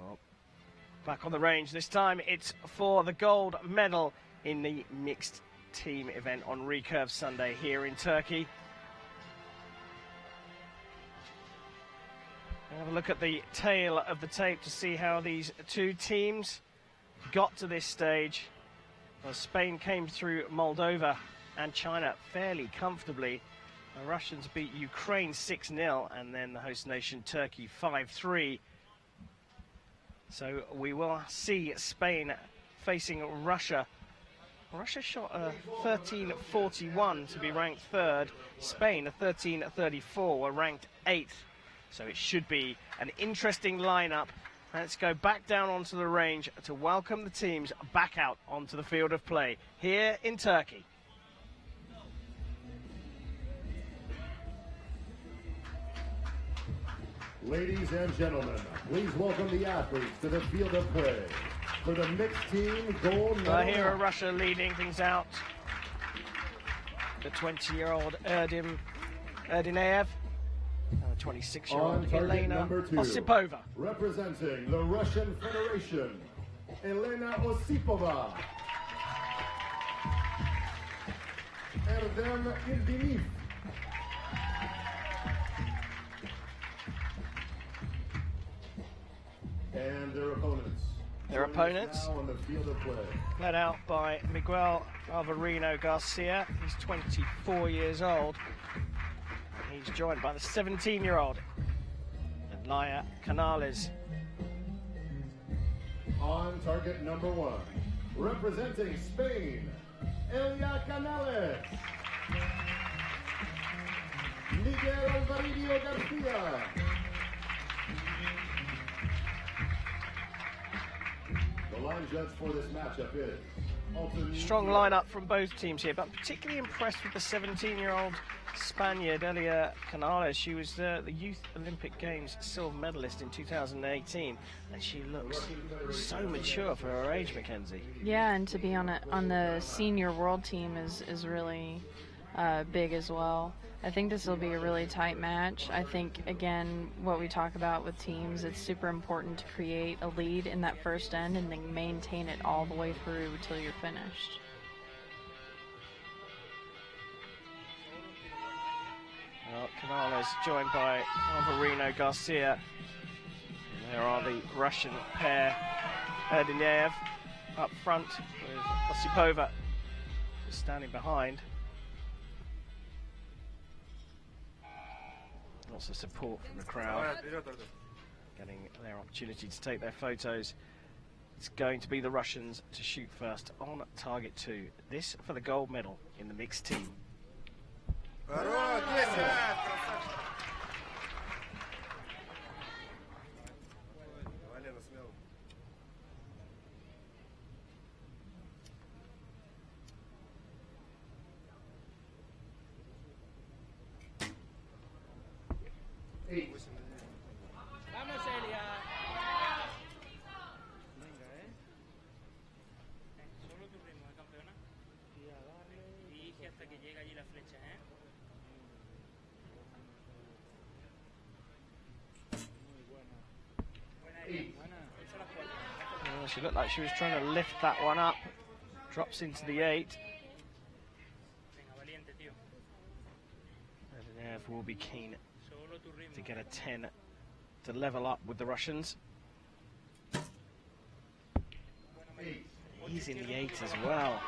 Oh, back on the range. This time it's for the gold medal in the mixed team event on Recurve Sunday here in Turkey. Have a look at the tail of the tape to see how these two teams got to this stage. Well, Spain came through Moldova and China fairly comfortably. The Russians beat Ukraine 6-0 and then the host nation Turkey 5-3. So we will see Spain facing Russia. Russia shot a 13.41 to be ranked third. Spain a 13.34 were ranked 8th. So it should be an interesting lineup. Let's go back down onto the range to welcome the teams back out onto the field of play here in Turkey. Ladies and gentlemen, please welcome the athletes to the field of play for the mixed team gold medal. Here are Russia leading things out. The 20-year-old Irdyneev. 26-year-old Elena Osipova. Representing the Russian Federation, Elena Osipova. Erdem Irdyneev. And their opponents. Now on the field of play. Led out by Miguel Alvarino Garcia. He's 24 years old. He's joined by the 17-year-old Elia Canales. On target number 1, representing Spain, Elia Canales. Miguel Alvarino Garcia. The line judge for this matchup is strong lineup from both teams here, but particularly impressed with the 17-year-old Spaniard Elia Canales. She was the Youth Olympic Games silver medalist in 2018, and she looks so mature for her age, Mackenzie. Yeah, and to be on the senior world team is really big as well. I think this will be a really tight match. I think, again, what we talk about with teams, it's super important to create a lead in that first end and then maintain it all the way through until you're finished. Well, Canales joined by Alvarino Garcia. And there are the Russian pair, Irdyneev up front with Osipova standing behind. Lots of support from the crowd, getting their opportunity to take their photos. It's going to be the Russians to shoot first on target 2. This for the gold medal in the mixed team. Vamos, Elia. Venga, solo tu ritmo, campeona. Dirige hasta que llegue allí la flecha, Well, she looked like she was trying to lift that one up. Drops into the 8. Erdem will be keen to get a 10 to level up with the Russians. He's in the 8 as well.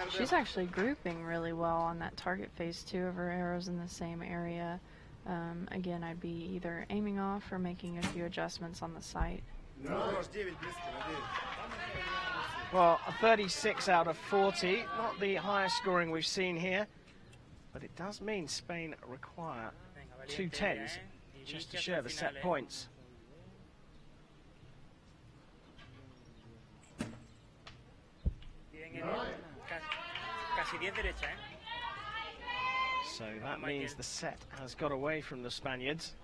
She's actually grouping really well on that target phase 2 of her arrows in the same area. Again, I'd be either aiming off or making a few adjustments on the sight. Well, a 36 out of 40, not the highest scoring we've seen here, but it does mean Spain require 2 10s just to share the set points. So that means the set has got away from the Spaniards.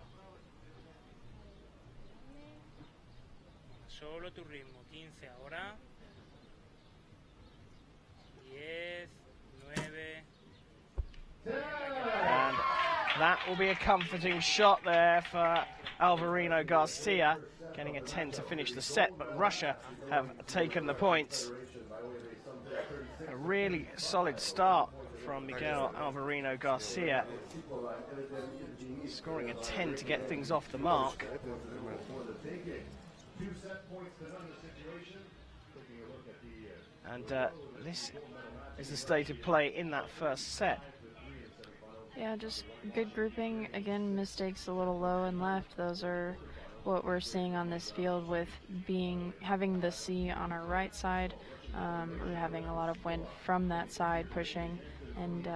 solo tu ritmo. 15 ahora. 10, 9. And that will be a comforting shot there for Alvarino Garcia, getting a 10 to finish the set, but Russia have taken the points. A really solid start from Miguel Alvarino Garcia, scoring a 10 to get things off the mark. And this is the state of play in that first set. Yeah, just good grouping. Again, mistakes a little low and left. Those are what we're seeing on this field with having the C on our right side. We're having a lot of wind from that side pushing. And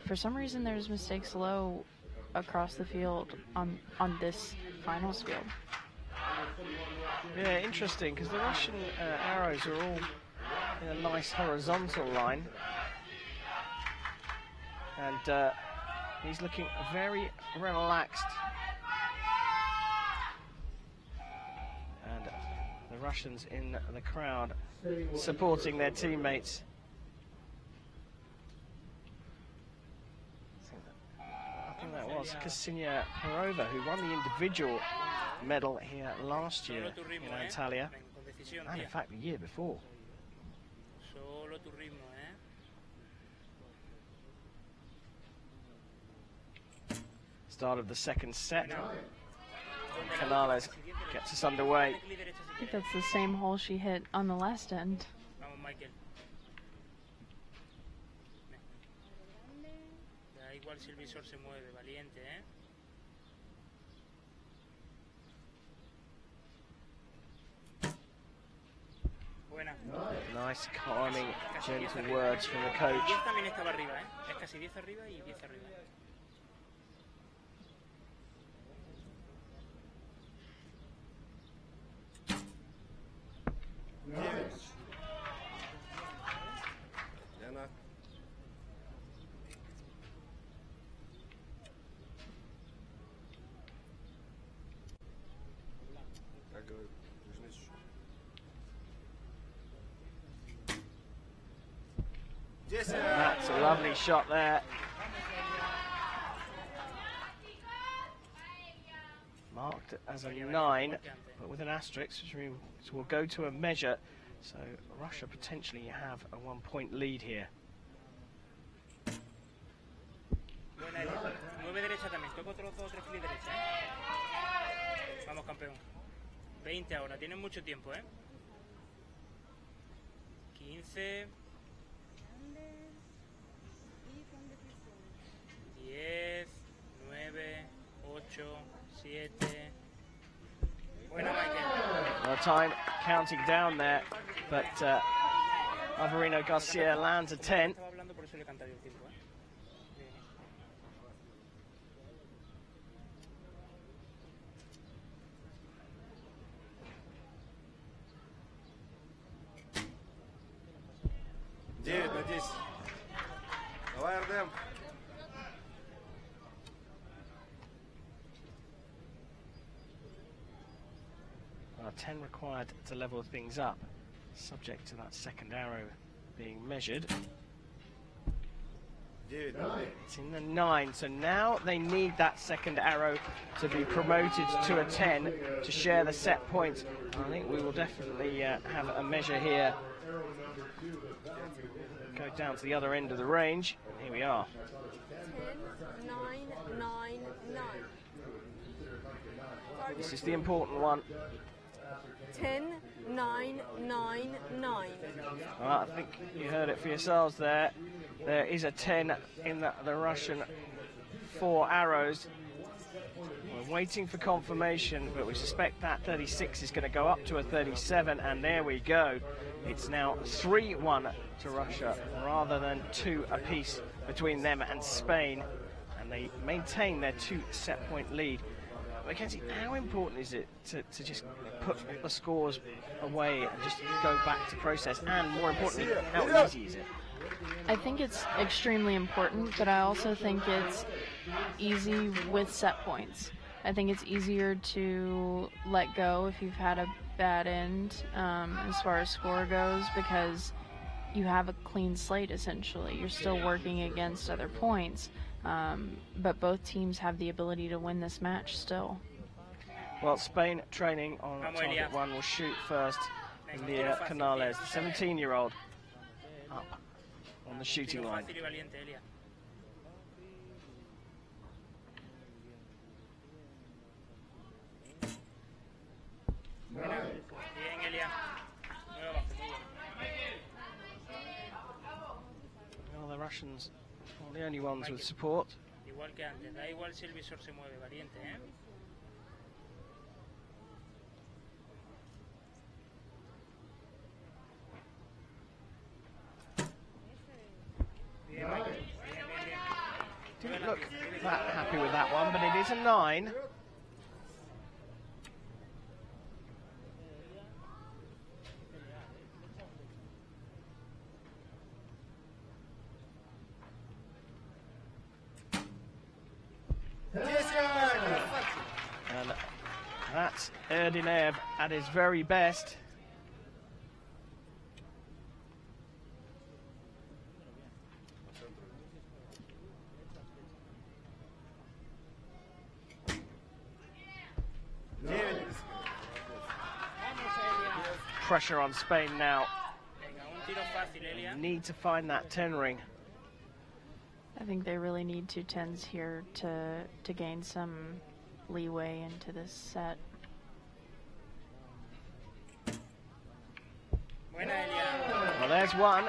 for some reason, there's mistakes low across the field on this finals field. Yeah, interesting, because the Russian arrows are all in a nice horizontal line. And he's looking very relaxed. And the Russians in the crowd supporting their teammates. I think that was Garcia Perova, who won the individual medal here last year in Antalya, and in fact the year before. Solo tu ritmo, Start of the second set. Canales gets us underway. I think that's the same hole she hit on the last end. Vamos, Michael. Da igual si el visor se mueve, valiente, Buena. Nice, calming, gentle words from the coach. 10 también estaba arriba, Es casi 10 arriba y 10 arriba. That's a lovely shot there. Marked as a 9, but with an asterisk, which means we'll go to a measure. So Russia potentially have a 1-point lead here. Buena, Elena. 9 derecha también. Toco otro 3 derecha, Vamos, campeón. 20 ahora. Tienen mucho tiempo, 15. 10, 9, 8, 7. Buena, Michael. Well, time counting down there, but Alvarino Garcia lands a 10. Estaba hablando, por eso le he cantado el tiempo, Девять на 10. Давай, Erdem. 10 required to level things up, subject to that second arrow being measured. It's in the 9, so now they need that second arrow to be promoted to a 10 to share the set points. I think we will definitely have a measure here. Go down to the other end of the range. Here we are. 10, 9, 9, 9. This is the important one. 10, 9, 9, 9. Well, I think you heard it for yourselves there. There is a 10 in the Russian 4 arrows. We're waiting for confirmation, but we suspect that 36 is going to go up to a 37, and there we go. It's now 3-1 to Russia, rather than 2 apiece between them and Spain, and they maintain their 2 set point lead. Mackenzie, how important is it to just put the scores away and just go back to process? And more importantly, how easy is it? I think it's extremely important, but I also think it's easy with set points. I think it's easier to let go if you've had a bad end as far as score goes, because you have a clean slate essentially. You're still working against other points, but both teams have the ability to win this match still. Well, Spain training on target 1 will shoot first. Elia Canales, the 17-year-old, up on the shooting line. Well, the Russians are the only ones with support. Igual que antes, da igual si el visor se mueve, valiente, ¿eh? Didn't look that happy with that one, but it is a 9. And that's Irdyneev at his very best. Pressure on Spain now. Need to find that 10 ring. I think they really need 2 10s here to gain some leeway into this set. Well, there's one.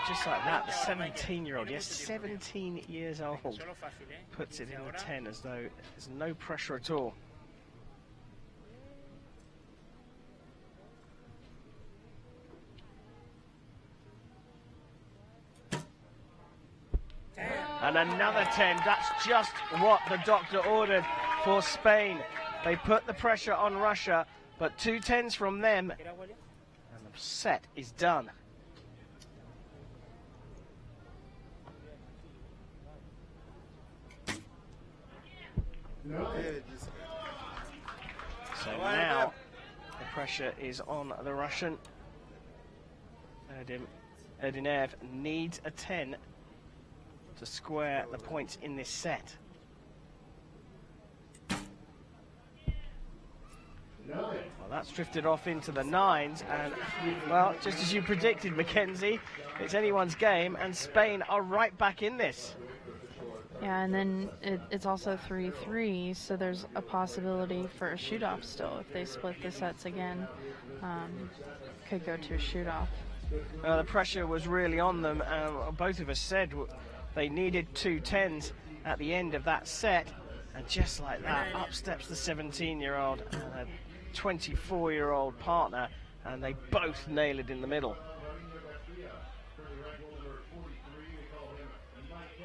Just like that, the 17-year-old, yes, 17 years old, puts it in the 10 as though there's no pressure at all. And another 10. That's just what the doctor ordered for Spain. They put the pressure on Russia, but 2 10s from them, and the set is done. So now the pressure is on the Russian. Erdem needs a 10 to square the points in this set. Well, that's drifted off into the 9s, and, well, just as you predicted, Mackenzie, it's anyone's game, and Spain are right back in this. Yeah, and then it's also 3-3, so there's a possibility for a shoot-off still. If they split the sets again, could go to a shoot-off. The pressure was really on them. Both of us said they needed 2 10s at the end of that set, and just like that, up steps the 17-year-old and a 24-year-old partner, and they both nail it in the middle.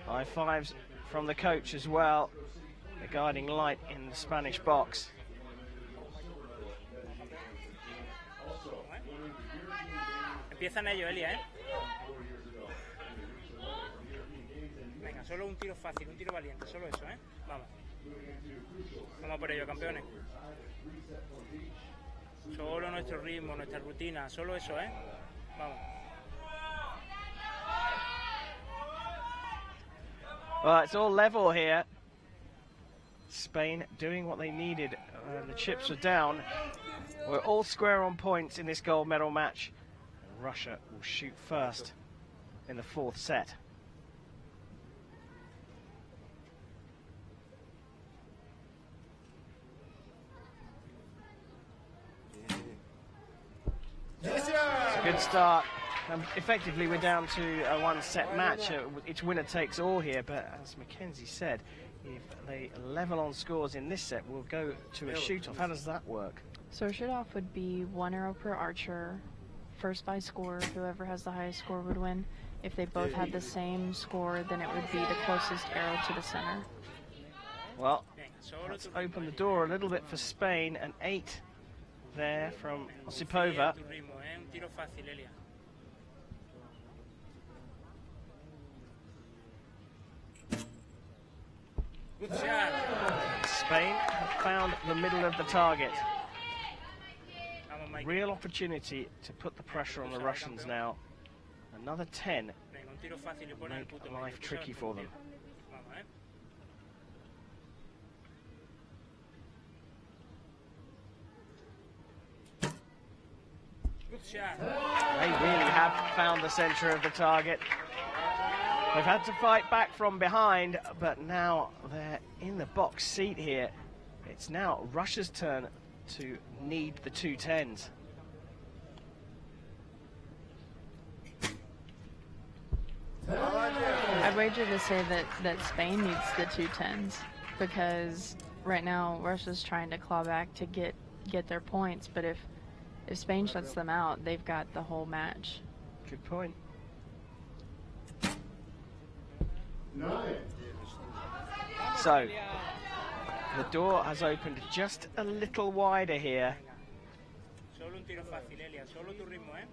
High fives from the coach as well, the guiding light in the Spanish box. Empiezan ellos, Elia, ¿eh? Venga, solo un tiro fácil, un tiro valiente, solo eso, ¿eh? Vamos. Vamos por ello, campeones. Solo nuestro ritmo, nuestra rutina, solo eso, ¿eh? Vamos. Well, it's all level here. Spain doing what they needed. The chips are down. We're all square on points in this gold medal match. And Russia will shoot first in the 4th set. It's a good start. Effectively, we're down to a 1-set match. It's winner takes all here, but as Mackenzie said, if they level on scores in this set, we'll go to a shoot-off. How does that work? So a shoot-off would be 1 arrow per archer, first by score. Whoever has the highest score would win. If they both had the same score, then it would be the closest arrow to the center. Well, let's open the door a little bit for Spain. An 8 there from Osipova. Good shot. Spain have found the middle of the target. Vamos, Mike. Real opportunity to put the pressure on the Russians now. Another 10 Venga, un tiro fácil y pon el make puto life medio. Tú tricky sabes for cómo them. tiro. Vamos, Good shot. They really have found the centre of the target. They've had to fight back from behind, but now they're in the box seat here. It's now Russia's turn to need the 2 10s. I'd wager to say that Spain needs the 2 10s because right now Russia's trying to claw back to get their points, but if Spain shuts them out, they've got the whole match. Good point. 9. So, the door has opened just a little wider here. Solo un tiro fácil, Elia. Solo tu ritmo, ¿eh?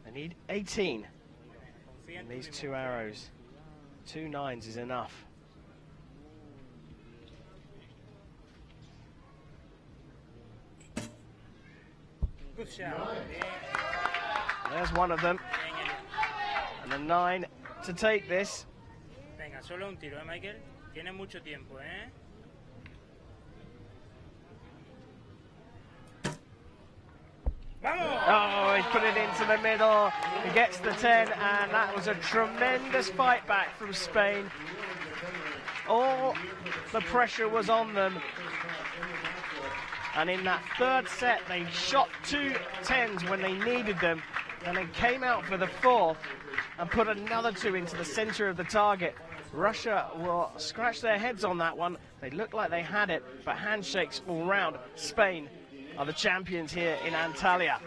They need 18 Confía en in tu these ritmo. 2 arrows. 2 9s is enough. Good shot. Bien, There's one of them, bien, Elia. and a 9 to take this. Venga, solo un tiro, Michael? Tienes mucho tiempo, ¿eh? ¡Vamos! Oh, he put it into the middle. He gets the 10, and that was a tremendous fight back from Spain. All the pressure was on them. And in that third set, they shot 2 10s when they needed them, and then came out for the 4th and put another 2 into the center of the target. Russia will scratch their heads on that one. They looked like they had it, but handshakes all round. Spain are the champions here in Antalya.